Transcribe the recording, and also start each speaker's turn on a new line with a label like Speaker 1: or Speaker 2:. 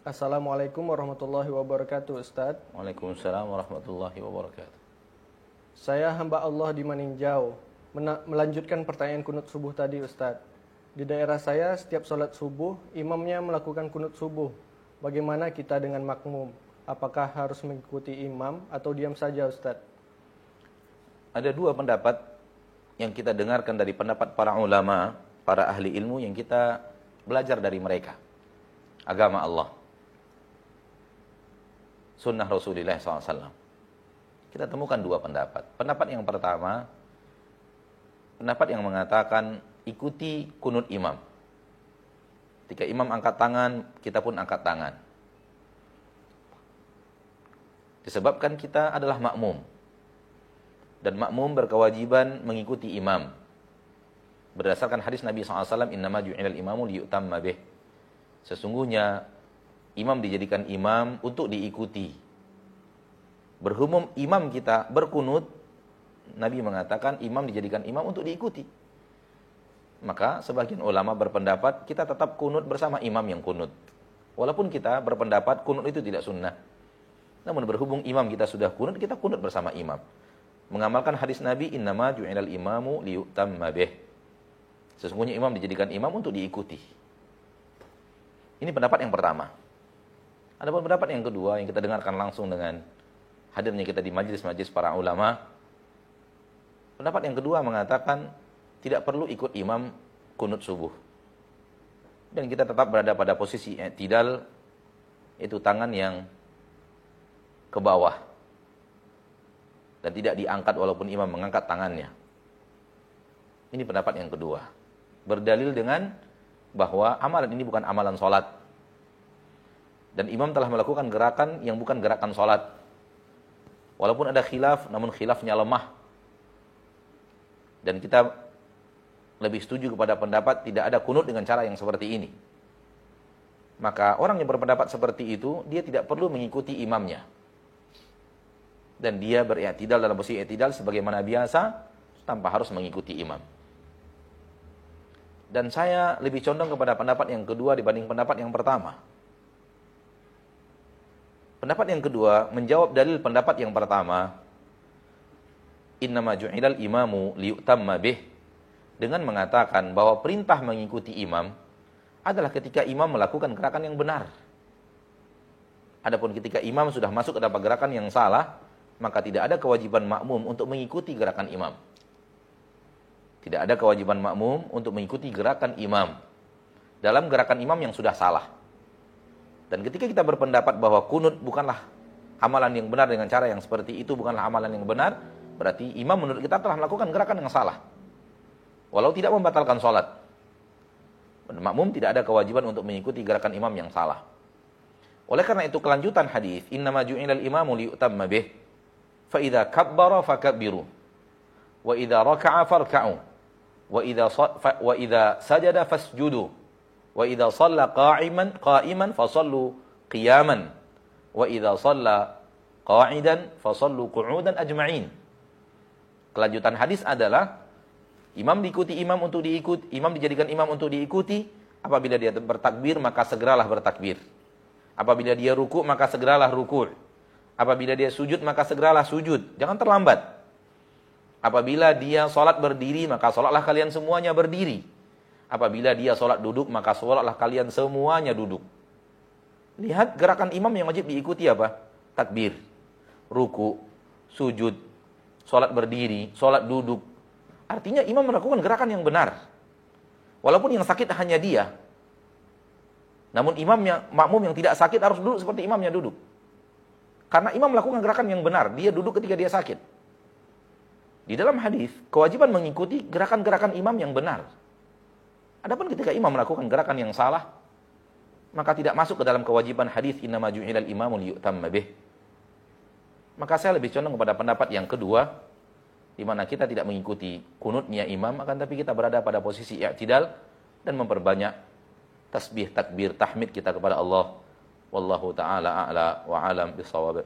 Speaker 1: Assalamualaikum warahmatullahi wabarakatuh, Ustadz.
Speaker 2: Waalaikumsalam warahmatullahi wabarakatuh.
Speaker 1: Saya hamba Allah di Maninjau. Melanjutkan pertanyaan kunut subuh tadi, Ustadz. Di daerah saya, setiap sholat subuh, imamnya melakukan kunut subuh. Bagaimana kita dengan makmum? Apakah harus mengikuti imam atau diam saja, Ustadz?
Speaker 2: Ada dua pendapat yang kita dengarkan dari pendapat para ulama, para ahli ilmu yang kita belajar dari mereka. Agama Allah. Sunnah Rasulullah SAW. Kita temukan dua pendapat. Pendapat yang pertama, pendapat yang mengatakan ikuti kunut imam. Ketika imam angkat tangan, kita pun angkat tangan. Disebabkan kita adalah makmum. Dan makmum berkewajiban mengikuti imam. Berdasarkan hadis Nabi SAW, innama ju'ilal imamu liyutamma bih. Sesungguhnya imam dijadikan imam untuk diikuti. Berhubung imam kita berkunut, Nabi mengatakan imam dijadikan imam untuk diikuti. Maka sebagian ulama berpendapat kita tetap kunut bersama imam yang kunut. Walaupun kita berpendapat kunut itu tidak sunnah. Namun berhubung imam kita sudah kunut, kita kunut bersama imam. Mengamalkan hadis Nabi, innama ju'ilal imamu liyutamma bih. Sesungguhnya imam dijadikan imam untuk diikuti. Ini pendapat yang pertama. Ada pendapat yang kedua yang kita dengarkan langsung dengan hadirnya kita di majlis-majlis para ulama. Pendapat yang kedua mengatakan tidak perlu ikut imam kunut subuh. Dan kita tetap berada pada posisi i'tidal, itu tangan yang ke bawah. Dan tidak diangkat walaupun imam mengangkat tangannya. Ini pendapat yang kedua. Berdalil dengan bahwa amalan ini bukan amalan sholat. Dan imam telah melakukan gerakan yang bukan gerakan sholat. Walaupun ada khilaf, namun khilafnya lemah. Dan kita lebih setuju kepada pendapat tidak ada kunut dengan cara yang seperti ini. Maka orang yang berpendapat seperti itu, dia tidak perlu mengikuti imamnya. Dan dia beri'tidal dalam posisi i'tidal sebagaimana biasa, tanpa harus mengikuti imam. Dan saya lebih condong kepada pendapat yang kedua dibanding pendapat yang pertama. Pendapat yang kedua menjawab dalil pendapat yang pertama, innama ju'ilal imamu liyutamma bih, dengan mengatakan bahwa perintah mengikuti imam adalah ketika imam melakukan gerakan yang benar. Adapun ketika imam sudah masuk ke dalam gerakan yang salah, maka tidak ada kewajiban makmum untuk mengikuti gerakan imam. Tidak ada kewajiban makmum untuk mengikuti gerakan imam dalam gerakan imam yang sudah salah. Dan ketika kita berpendapat bahwa kunut bukanlah amalan yang benar dengan cara yang seperti itu, bukanlah amalan yang benar, berarti imam menurut kita telah melakukan gerakan yang salah. Walau tidak membatalkan sholat. Makmum tidak ada kewajiban untuk mengikuti gerakan imam yang salah. Oleh karena itu kelanjutan hadis, innama ju'ilal imamu liyutamma bih, fa idza kabbara fakabbiru, wa idza raka'a farka'u, wa idza sajada fasjudu. Wa idza shalla qa'iman fasallu qiyaman wa idza shalla qa'idan fasallu qu'udan ajma'in. Kelanjutan hadis adalah imam diikuti imam untuk diikuti, imam dijadikan imam untuk diikuti. Apabila dia bertakbir maka segeralah bertakbir. Apabila dia ruku' maka segeralah ruku'. Apabila dia sujud maka segeralah sujud. Jangan terlambat. Apabila dia salat berdiri maka salatlah kalian semuanya berdiri. Apabila dia sholat duduk, maka sholatlah kalian semuanya duduk. Lihat gerakan imam yang wajib diikuti apa? Takbir, ruku, sujud, sholat berdiri, sholat duduk. Artinya imam melakukan gerakan yang benar. Walaupun yang sakit hanya dia. Namun makmum yang tidak sakit harus duduk seperti imamnya duduk. Karena imam melakukan gerakan yang benar, dia duduk ketika dia sakit. Di dalam hadis, kewajiban mengikuti gerakan-gerakan imam yang benar. Adapun ketika imam melakukan gerakan yang salah, maka tidak masuk ke dalam kewajiban hadis innama ju'ilal imamu liyutamma bih. Maka saya lebih condong kepada pendapat yang kedua, di mana kita tidak mengikuti kunutnya imam, akan tapi kita berada pada posisi i'tidal dan memperbanyak tasbih, takbir, tahmid kita kepada Allah. Wallahu taala a'la wa alam bisawab.